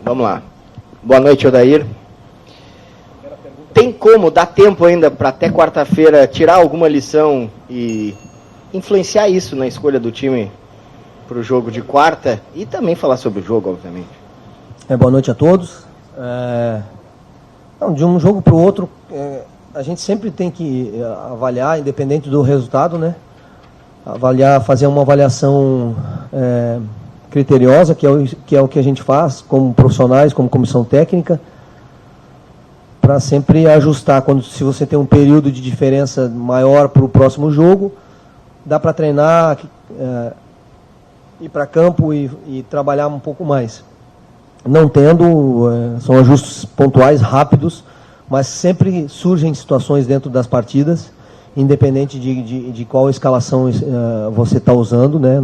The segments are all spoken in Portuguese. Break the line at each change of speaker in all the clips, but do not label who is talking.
Vamos lá. Boa noite, Odair. Tem como, dá tempo ainda para até quarta-feira tirar alguma lição e influenciar isso na escolha do time para o jogo de quarta e também falar sobre o jogo, obviamente?
Boa noite a todos. De um jogo para o outro, a gente sempre tem que avaliar, independente do resultado, né? Fazer uma avaliação criteriosa, que é o que a gente faz como profissionais, como comissão técnica, para sempre ajustar. Se você tem um período de diferença maior para o próximo jogo, dá para treinar, ir para campo e trabalhar um pouco mais. Não tendo, são ajustes pontuais, rápidos, mas sempre surgem situações dentro das partidas, independente de qual escalação você está usando, né?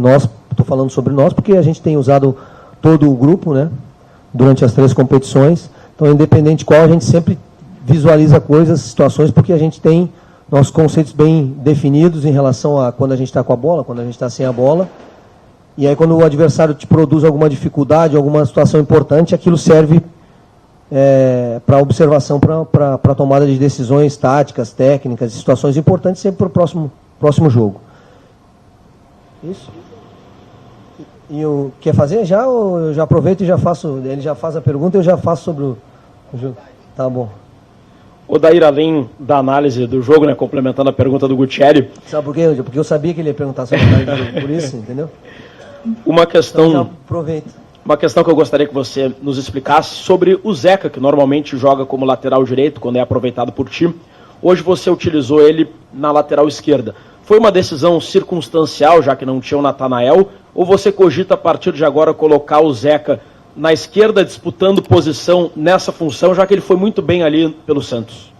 Estou falando sobre nós, porque a gente tem usado todo o grupo, né? Durante as 3 competições. Então, independente de qual, a gente sempre visualiza coisas, situações, porque a gente tem nossos conceitos bem definidos em relação a quando a gente está com a bola, quando a gente está sem a bola. E aí, quando o adversário te produz alguma dificuldade, alguma situação importante, aquilo serve para observação, para tomada de decisões táticas, técnicas, situações importantes sempre para o próximo jogo. Isso? E quer fazer já, ou eu já aproveito e já faço, ele já faz a pergunta e eu já faço sobre o jogo? Tá bom.
Odair, além da análise do jogo, né, complementando a pergunta do Gutierrez...
Sabe por quê? Porque eu sabia que ele ia perguntar sobre a análise do jogo, por isso, entendeu?
Uma questão...
Então, aproveita.
Uma questão que eu gostaria que você nos explicasse sobre o Zeca, que normalmente joga como lateral direito, quando é aproveitado por ti. Hoje você utilizou ele na lateral esquerda. Foi uma decisão circunstancial, já que não tinha o Natanael, ou você cogita a partir de agora colocar o Zeca na esquerda, disputando posição nessa função, já que ele foi muito bem ali pelo Santos?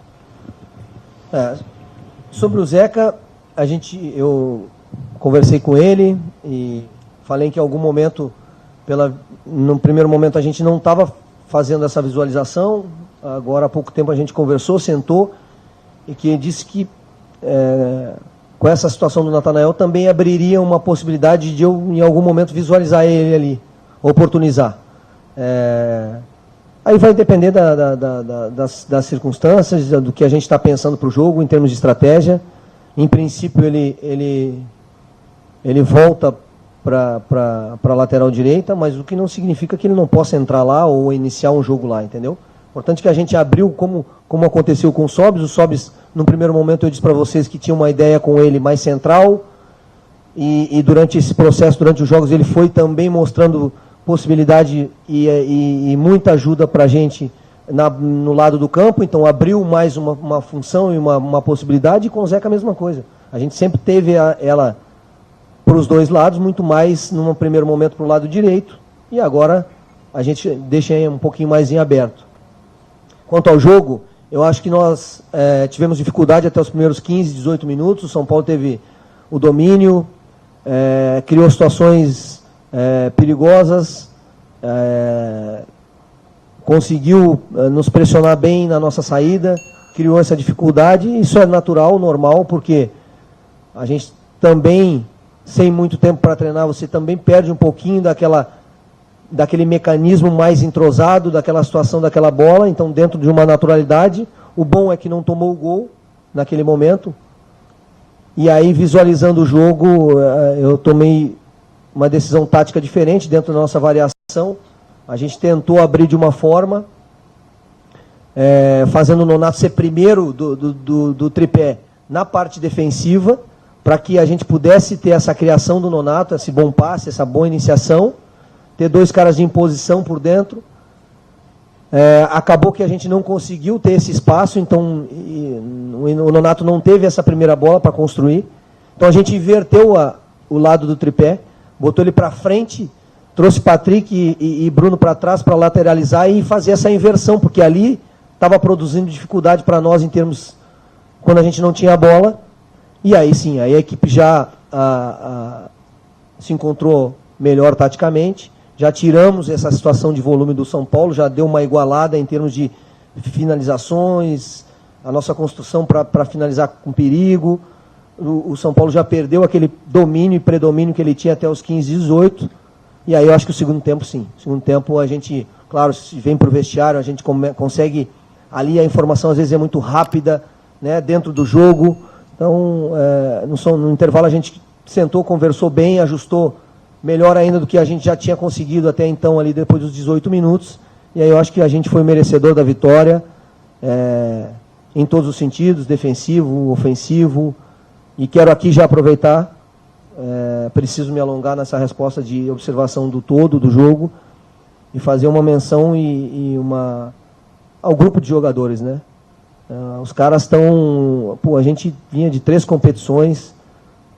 Sobre o Zeca, eu conversei com ele e falei que em algum momento... No primeiro momento a gente não estava fazendo essa visualização, agora há pouco tempo a gente conversou, sentou, e que disse que com essa situação do Natanael também abriria uma possibilidade de eu em algum momento visualizar ele ali, oportunizar. Aí vai depender das circunstâncias, do que a gente está pensando para o jogo em termos de estratégia. Em princípio ele volta para a lateral direita, mas o que não significa que ele não possa entrar lá ou iniciar um jogo lá, entendeu? Importante que a gente abriu, como aconteceu com o Sobis, no primeiro momento eu disse para vocês que tinha uma ideia com ele mais central, e durante esse processo, durante os jogos, ele foi também mostrando possibilidade e muita ajuda para a gente no lado do campo, então abriu mais uma função e uma possibilidade, e com o Zeca a mesma coisa. A gente sempre teve ela para os dois lados, muito mais num primeiro momento para o lado direito, e agora a gente deixa um pouquinho mais em aberto. Quanto ao jogo, eu acho que nós tivemos dificuldade até os primeiros 15, 18 minutos, o São Paulo teve o domínio, criou situações perigosas, conseguiu nos pressionar bem na nossa saída, criou essa dificuldade, isso é natural, normal, porque a gente também... sem muito tempo para treinar, você também perde um pouquinho daquele mecanismo mais entrosado, daquela situação daquela bola, então dentro de uma naturalidade. O bom é que não tomou o gol naquele momento, e aí visualizando o jogo, eu tomei uma decisão tática diferente dentro da nossa variação. A gente tentou abrir de uma forma, fazendo o Nonato ser primeiro do tripé na parte defensiva, para que a gente pudesse ter essa criação do Nonato, esse bom passe, essa boa iniciação, ter 2 caras de imposição por dentro. Acabou que a gente não conseguiu ter esse espaço, então o Nonato não teve essa primeira bola para construir. Então a gente inverteu o lado do tripé, botou ele para frente, trouxe Patrick e Bruno para trás para lateralizar e fazer essa inversão, porque ali estava produzindo dificuldade para nós em termos, quando a gente não tinha a bola. E aí sim, aí a equipe já se encontrou melhor taticamente, já tiramos essa situação de volume do São Paulo, já deu uma igualada em termos de finalizações, a nossa construção para finalizar com perigo. O São Paulo já perdeu aquele domínio e predomínio que ele tinha até os 15, 18, e aí eu acho que o segundo tempo sim. No segundo tempo a gente, Claro, se vem para o vestiário, a gente consegue, ali a informação às vezes é muito rápida, né, dentro do jogo. Então, no intervalo a gente sentou, conversou bem, ajustou melhor ainda do que a gente já tinha conseguido até então, ali depois dos 18 minutos. E aí eu acho que a gente foi merecedor da vitória, em todos os sentidos, defensivo, ofensivo. E quero aqui já aproveitar, preciso me alongar nessa resposta de observação do todo do jogo, e fazer uma menção ao grupo de jogadores, né? Os caras estão... Pô, a gente vinha de 3 competições,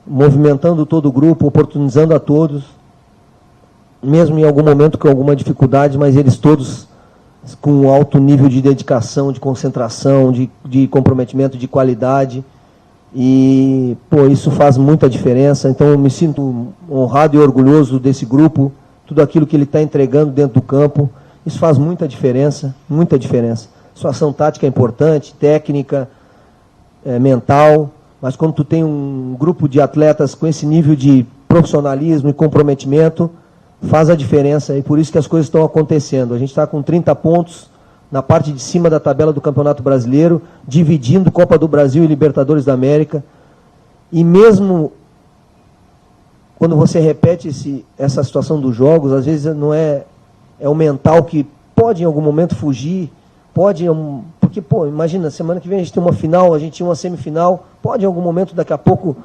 movimentando todo o grupo, oportunizando a todos, mesmo em algum momento com alguma dificuldade, mas eles todos com um alto nível de dedicação, de concentração, de comprometimento, de qualidade. E, pô, isso faz muita diferença. Então, eu me sinto honrado e orgulhoso desse grupo, tudo aquilo que ele está entregando dentro do campo. Isso faz muita diferença, muita diferença. Situação tática é importante, técnica, mental, mas quando tu tem um grupo de atletas com esse nível de profissionalismo e comprometimento, faz a diferença, e por isso que as coisas estão acontecendo. A gente está com 30 pontos na parte de cima da tabela do Campeonato Brasileiro, dividindo Copa do Brasil e Libertadores da América, e mesmo quando você repete essa situação dos jogos, às vezes não é o mental que pode em algum momento fugir, porque, pô, imagina, semana que vem a gente tem uma final, a gente tinha uma semifinal, pode em algum momento, daqui a pouco,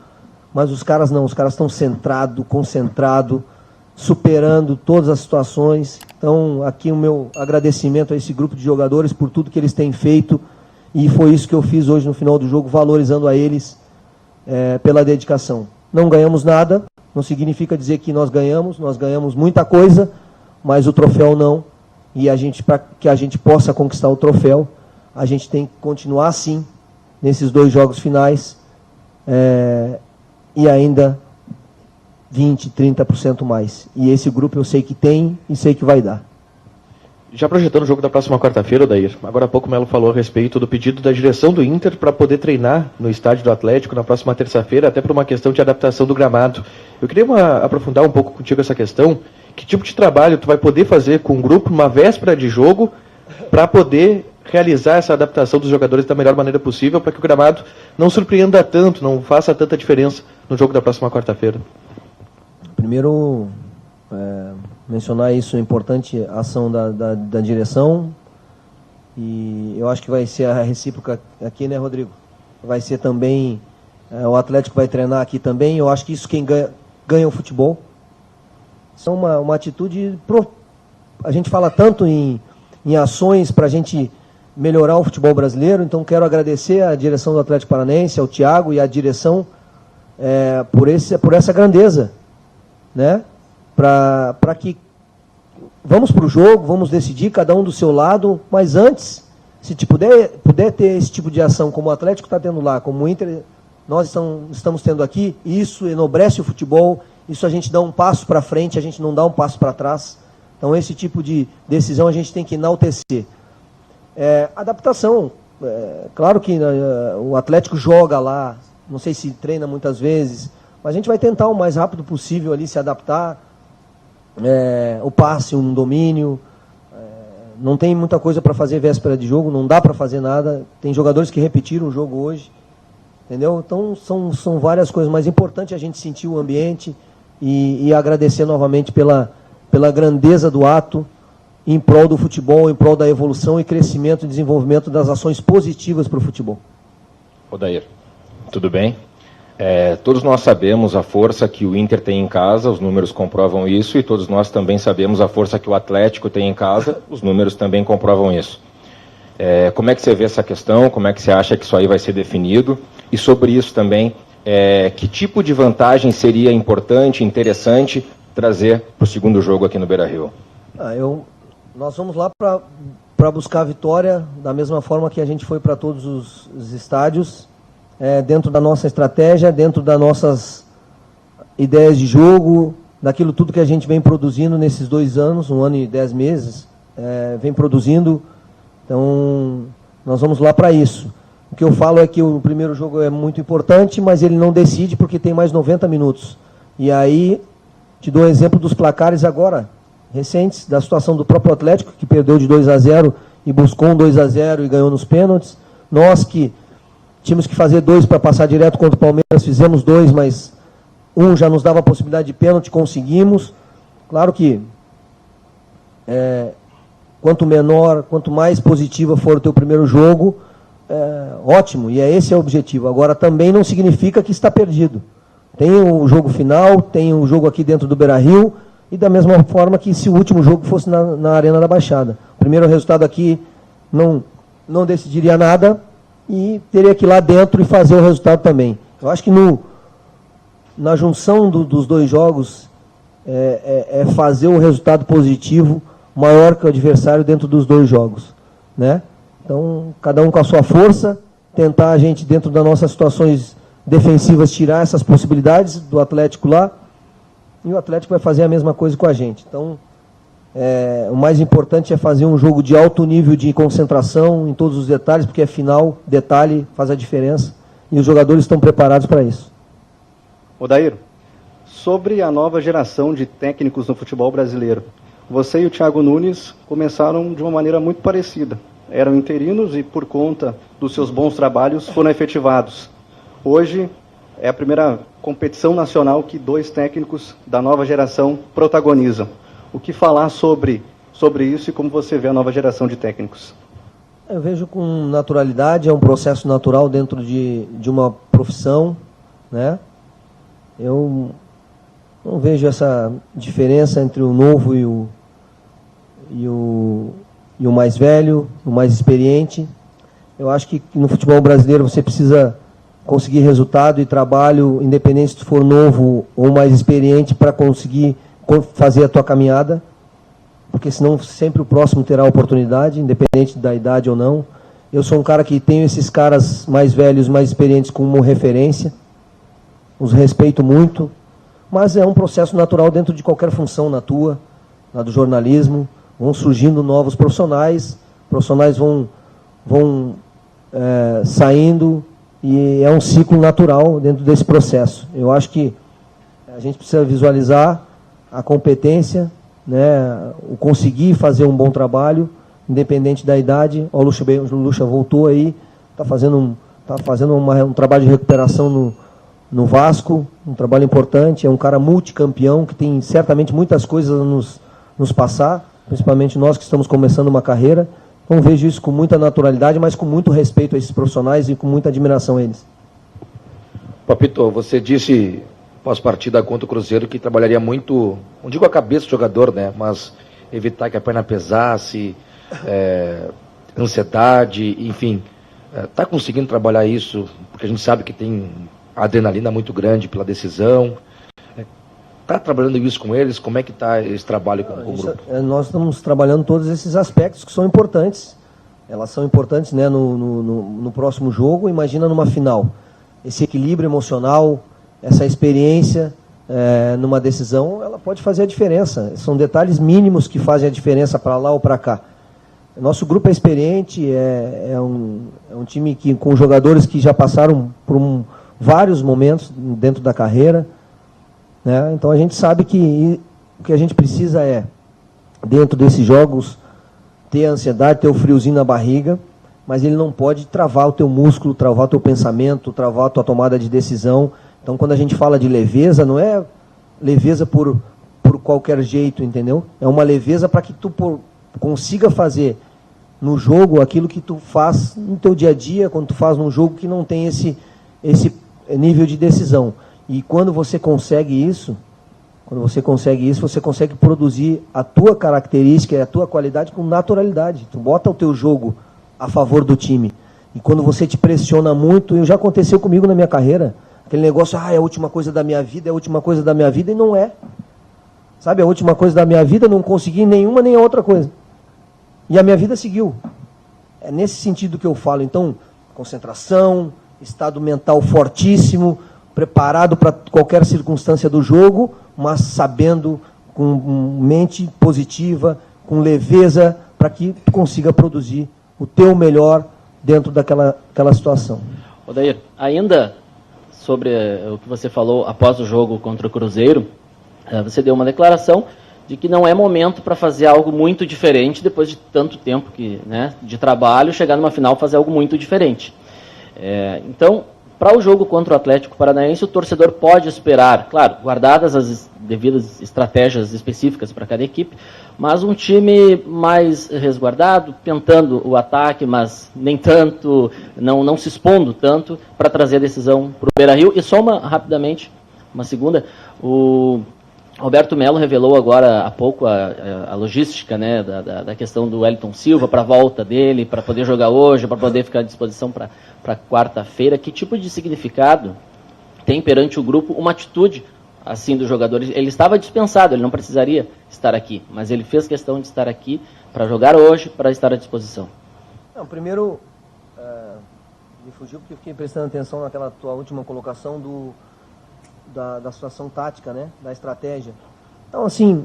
mas os caras não, os caras estão centrados, concentrados, superando todas as situações. Então, aqui o meu agradecimento a esse grupo de jogadores por tudo que eles têm feito, e foi isso que eu fiz hoje no final do jogo, valorizando a eles pela dedicação. Não ganhamos nada, não significa dizer que nós ganhamos muita coisa, mas o troféu não. E para que a gente possa conquistar o troféu, a gente tem que continuar assim, nesses 2 jogos finais, e ainda 20%, 30% mais. E esse grupo eu sei que tem e sei que vai dar.
Já projetando o jogo da próxima quarta-feira, Odair, agora há pouco o Melo falou a respeito do pedido da direção do Inter para poder treinar no estádio do Atlético na próxima terça-feira, até por uma questão de adaptação do gramado. Eu queria aprofundar um pouco contigo essa questão. Que tipo de trabalho tu vai poder fazer com o grupo numa véspera de jogo para poder realizar essa adaptação dos jogadores da melhor maneira possível, para que o gramado não surpreenda tanto, não faça tanta diferença no jogo da próxima quarta-feira?
Primeiro, mencionar isso, a importante ação da direção, e eu acho que vai ser a recíproca aqui, né, Rodrigo? Vai ser também, o Atlético vai treinar aqui também. Eu acho que isso quem ganha o futebol. São uma atitude, a gente fala tanto em ações para a gente melhorar o futebol brasileiro, então quero agradecer à direção do Atlético Paranaense, ao Thiago e à direção por essa grandeza, né? Para que vamos para o jogo, vamos decidir, cada um do seu lado, mas antes, se puder ter esse tipo de ação, como o Atlético está tendo lá, como o Inter, nós estamos tendo aqui, isso enobrece o futebol, isso a gente dá um passo para frente, a gente não dá um passo para trás. Então esse tipo de decisão a gente tem que enaltecer. Adaptação, claro que o Atlético joga lá, não sei se treina muitas vezes, mas a gente vai tentar o mais rápido possível ali se adaptar, o passe, um domínio, não tem muita coisa para fazer véspera de jogo, não dá para fazer nada, tem jogadores que repetiram o jogo hoje, entendeu? Então são várias coisas, mas é importante a gente sentir o ambiente e agradecer novamente pela grandeza do ato, em prol do futebol, em prol da evolução e crescimento e desenvolvimento das ações positivas para o futebol.
Odair, tudo bem? Todos nós sabemos a força que o Inter tem em casa, os números comprovam isso, e todos nós também sabemos a força que o Atlético tem em casa, os números também comprovam isso. Como é que você vê essa questão? Como é que você acha que isso aí vai ser definido? E sobre isso também, que tipo de vantagem seria importante, interessante trazer para o segundo jogo aqui no Beira-Rio?
Nós vamos lá para buscar a vitória da mesma forma que a gente foi para todos os estádios, dentro da nossa estratégia, dentro das nossas ideias de jogo, daquilo tudo que a gente vem produzindo nesses 2 anos, 1 ano e 10 meses, vem produzindo. Então, nós vamos lá para isso. O que eu falo é que o primeiro jogo é muito importante, mas ele não decide porque tem mais 90 minutos. E aí, te dou um exemplo dos placares agora. recentes, da situação do próprio Atlético, que perdeu de 2-0 e buscou um 2-0 e ganhou nos pênaltis. Nós que tínhamos que fazer 2 para passar direto contra o Palmeiras, fizemos 2, mas um já nos dava a possibilidade de pênalti, conseguimos. Claro que quanto menor, quanto mais positiva for o teu primeiro jogo, ótimo, e esse é o objetivo. Agora, também não significa que está perdido. Tem o jogo final, tem o jogo aqui dentro do Beira-Rio, e da mesma forma que se o último jogo fosse na Arena da Baixada. O primeiro resultado aqui não decidiria nada, e teria que ir lá dentro e fazer o resultado também. Eu acho que na junção dos dois jogos, fazer o resultado positivo maior que o adversário dentro dos dois jogos, né? Então, cada um com a sua força, tentar a gente, dentro das nossas situações defensivas, tirar essas possibilidades do Atlético lá, e o Atlético vai fazer a mesma coisa com a gente. Então, o mais importante é fazer um jogo de alto nível de concentração em todos os detalhes, porque afinal, detalhe faz a diferença, e os jogadores estão preparados para isso.
Odair, sobre a nova geração de técnicos no futebol brasileiro, você e o Thiago Nunes começaram de uma maneira muito parecida. Eram interinos e, por conta dos seus bons trabalhos, foram efetivados. Hoje é a primeira competição nacional que 2 técnicos da nova geração protagonizam. O que falar sobre isso e como você vê a nova geração de técnicos?
Eu vejo com naturalidade, é um processo natural dentro de uma profissão, né? Eu não vejo essa diferença entre o novo e o mais velho, o mais experiente. Eu acho que no futebol brasileiro você precisa conseguir resultado e trabalho, independente se tu for novo ou mais experiente, para conseguir fazer a tua caminhada, porque senão sempre o próximo terá oportunidade, independente da idade ou não. Eu sou um cara que tenho esses caras mais velhos, mais experientes como referência, os respeito muito, mas é um processo natural dentro de qualquer função na tua, na do jornalismo. Vão surgindo novos profissionais vão saindo, e é um ciclo natural dentro desse processo. Eu acho que a gente precisa visualizar a competência, né, o conseguir fazer um bom trabalho, independente da idade. O Lucha voltou aí, está fazendo um trabalho de recuperação no Vasco, um trabalho importante, é um cara multicampeão, que tem certamente muitas coisas a nos passar, principalmente nós que estamos começando uma carreira. Então vejo isso com muita naturalidade, mas com muito respeito a esses profissionais e com muita admiração a eles.
Papito, você disse pós-partida contra o Cruzeiro que trabalharia muito, não digo a cabeça do jogador, né, mas evitar que a perna pesasse, ansiedade, enfim. Está conseguindo trabalhar isso? Porque a gente sabe que tem adrenalina muito grande pela decisão. Está trabalhando isso com eles? Como é que está esse trabalho com o grupo?
Nós estamos trabalhando todos esses aspectos que são importantes. Elas são importantes, né, no próximo jogo. Imagina numa final. Esse equilíbrio emocional, essa experiência numa decisão, ela pode fazer a diferença. São detalhes mínimos que fazem a diferença para lá ou para cá. Nosso grupo é experiente, é um time com jogadores que já passaram por vários momentos dentro da carreira, né? Então a gente sabe que o que a gente precisa dentro desses jogos, ter a ansiedade, ter o friozinho na barriga, mas ele não pode travar o teu músculo, travar o teu pensamento, travar a tua tomada de decisão. Então quando a gente fala de leveza, não é leveza por qualquer jeito, entendeu? É uma leveza para que tu consiga fazer no jogo aquilo que tu faz no teu dia a dia, quando tu faz num jogo que não tem esse nível de decisão. E quando você consegue isso, você consegue produzir a tua característica e a tua qualidade com naturalidade. Tu bota o teu jogo a favor do time. E quando você te pressiona muito, já aconteceu comigo na minha carreira, aquele negócio, é a última coisa da minha vida, e não é. Sabe, a última coisa da minha vida, não consegui nenhuma nem a outra coisa. E a minha vida seguiu. É nesse sentido que eu falo. Então, concentração, estado mental fortíssimo, preparado para qualquer circunstância do jogo, mas sabendo, com mente positiva, com leveza, para que tu consiga produzir o teu melhor dentro daquela situação.
Odair, ainda sobre o que você falou após o jogo contra o Cruzeiro, você deu uma declaração de que não é momento para fazer algo muito diferente depois de tanto tempo de trabalho, chegar numa final fazer algo muito diferente. Então, para o jogo contra o Atlético Paranaense, o torcedor pode esperar, claro, guardadas as devidas estratégias específicas para cada equipe, mas um time mais resguardado, tentando o ataque, mas nem tanto, não se expondo tanto, para trazer a decisão para o Beira-Rio. E só rapidamente, uma segunda, o Roberto Melo revelou agora há pouco a logística, né, da questão do Wellington Silva para a volta dele, para poder jogar hoje, para poder ficar à disposição para quarta-feira. Que tipo de significado tem perante o grupo uma atitude assim do jogador? Ele estava dispensado, ele não precisaria estar aqui, mas ele fez questão de estar aqui para jogar hoje, para estar à disposição.
Não, primeiro, me fugiu porque eu fiquei prestando atenção naquela tua última colocação da situação tática, né, da estratégia. Então, assim,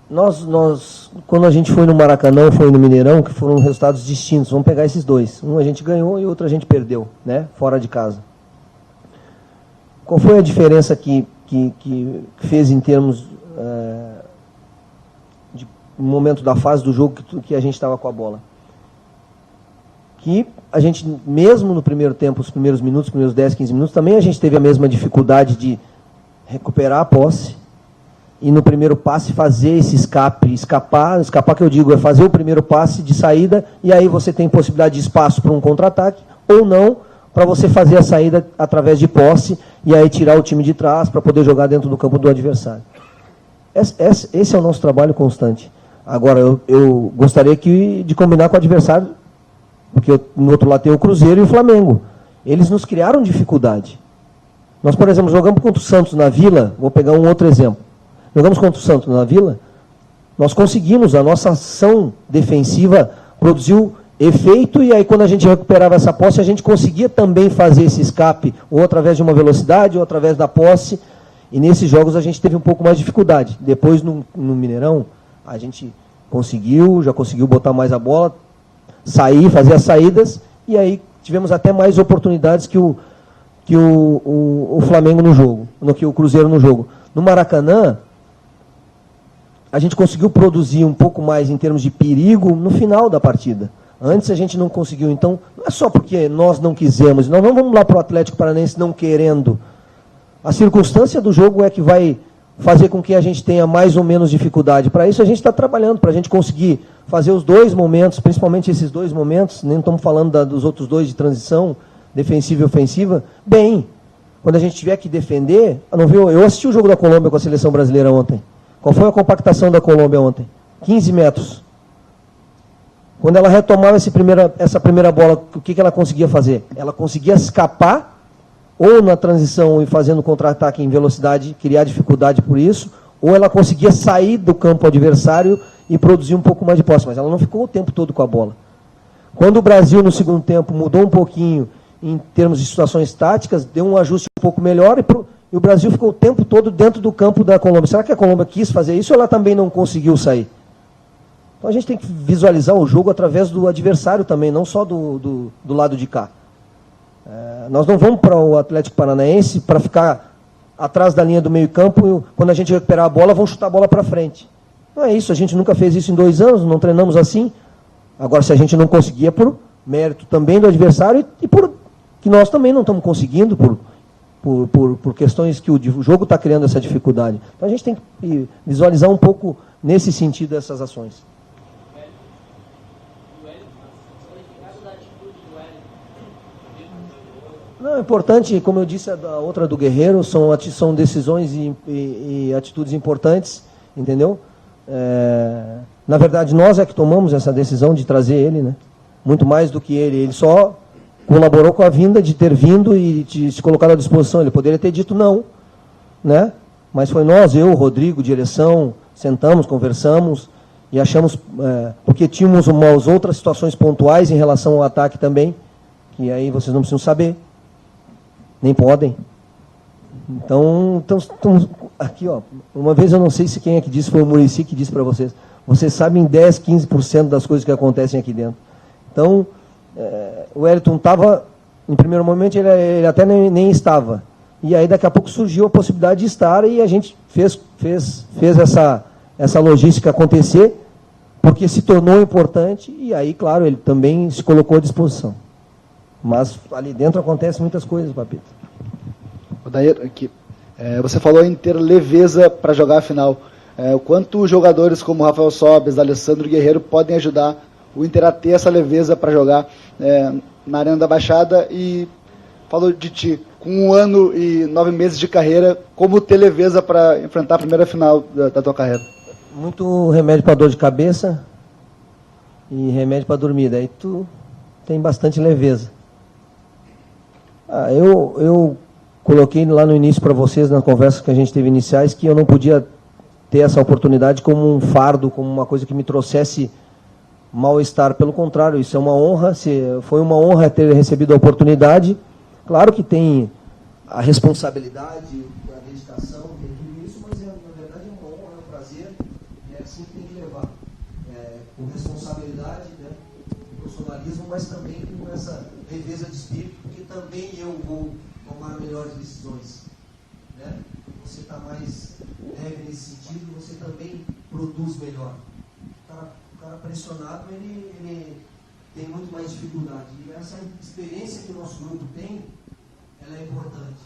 nós quando a gente foi no Maracanã, foi no Mineirão, que foram resultados distintos, vamos pegar esses dois. Um a gente ganhou e outro a gente perdeu, né, fora de casa. Qual foi a diferença que fez em termos de momento da fase do jogo que a gente estava com a bola? Que a gente, mesmo no primeiro tempo, os primeiros minutos, os primeiros 10, 15 minutos, também a gente teve a mesma dificuldade de recuperar a posse e no primeiro passe fazer esse escapar que eu digo é fazer o primeiro passe de saída e aí você tem possibilidade de espaço para um contra-ataque ou não, para você fazer a saída através de posse e aí tirar o time de trás para poder jogar dentro do campo do adversário. Esse é o nosso trabalho constante. Agora, eu gostaria de combinar com o adversário, porque no outro lado tem o Cruzeiro e o Flamengo. Eles nos criaram dificuldade. Nós, por exemplo, jogamos contra o Santos na Vila, vou pegar um outro exemplo. Jogamos contra o Santos na Vila, nós conseguimos, a nossa ação defensiva produziu efeito, e aí quando a gente recuperava essa posse, a gente conseguia também fazer esse escape, ou através de uma velocidade, ou através da posse, e nesses jogos a gente teve um pouco mais de dificuldade. Depois, no Mineirão, a gente já conseguiu botar mais a bola, sair, fazer as saídas, e aí tivemos até mais oportunidades que o Flamengo no jogo, que o Cruzeiro no jogo. No Maracanã, a gente conseguiu produzir um pouco mais em termos de perigo no final da partida. Antes a gente não conseguiu, então, não é só porque nós não quisemos, nós não vamos lá para o Atlético Paranaense não querendo. A circunstância do jogo é que vai fazer com que a gente tenha mais ou menos dificuldade. Para isso a gente está trabalhando, para a gente conseguir fazer os dois momentos, principalmente esses dois momentos, nem estamos falando dos outros dois de transição, defensiva e ofensiva, bem. Quando a gente tiver que defender, não viu? Eu assisti o jogo da Colômbia com a seleção brasileira ontem. Qual foi a compactação da Colômbia ontem? 15 metros. Quando ela retomava essa primeira bola, o que ela conseguia fazer? Ela conseguia escapar, ou na transição e fazendo contra-ataque em velocidade, criar dificuldade por isso, ou ela conseguia sair do campo adversário e produzir um pouco mais de posse, mas ela não ficou o tempo todo com a bola. Quando o Brasil, no segundo tempo, mudou um pouquinho em termos de situações táticas, deu um ajuste um pouco melhor e o Brasil ficou o tempo todo dentro do campo da Colômbia. Será que a Colômbia quis fazer isso ou ela também não conseguiu sair? Então a gente tem que visualizar o jogo através do adversário também, não só do lado de cá. Nós não vamos para o Atlético Paranaense para ficar atrás da linha do meio campo e quando a gente recuperar a bola, vamos chutar a bola para frente. Não é isso, a gente nunca fez isso em 2 anos, não treinamos assim. Agora, se a gente não conseguir, é por mérito também do adversário e por que nós também não estamos conseguindo, por questões que o jogo está criando essa dificuldade. Então a gente tem que visualizar um pouco nesse sentido essas ações. Não, é importante, como eu disse, a outra do Guerreiro, são decisões e atitudes importantes, entendeu? Na verdade, nós é que tomamos essa decisão de trazer ele, né? Muito mais do que ele. Ele só colaborou com a vinda, de ter vindo e de se colocar à disposição. Ele poderia ter dito não, né? Mas foi nós, eu, o Rodrigo, direção, sentamos, conversamos e achamos, porque tínhamos umas outras situações pontuais em relação ao ataque também, que aí vocês não precisam saber, nem podem. Então aqui, ó, uma vez eu não sei se quem é que disse, foi o Muricy que disse para vocês, vocês sabem 10, 15% das coisas que acontecem aqui dentro. Então, o Wellington estava, em primeiro momento ele até nem estava, E aí daqui a pouco surgiu a possibilidade de estar e a gente fez essa logística acontecer, porque se tornou importante e aí, claro, ele também se colocou à disposição. Mas ali dentro acontecem muitas coisas, Papito.
Odair, aqui. Você falou em ter leveza para jogar a final. O quanto jogadores como Rafael Sobes, Alessandro Guerreiro podem ajudar o Inter a ter essa leveza para jogar na Arena da Baixada? E falou de ti, com 1 ano e 9 meses de carreira, como ter leveza para enfrentar a primeira final da tua carreira?
Muito remédio para dor de cabeça e remédio para dormir. Daí tu tem bastante leveza. Eu coloquei lá no início para vocês, nas conversas que a gente teve iniciais, que eu não podia ter essa oportunidade como um fardo, como uma coisa que me trouxesse mal-estar. Pelo contrário, isso é uma honra, foi uma honra ter recebido a oportunidade. Claro que tem a responsabilidade, a dedicação, tem tudo isso, mas na verdade é uma honra, é um prazer, e é assim que tem que levar. Com responsabilidade, né, com profissionalismo, mas também com essa leveza de espírito, porque também eu vou tomar melhores decisões. Né? Você está mais leve nesse sentido, você também produz melhor. O cara pressionado, ele tem muito mais dificuldade. E essa experiência que o nosso grupo tem, ela é importante.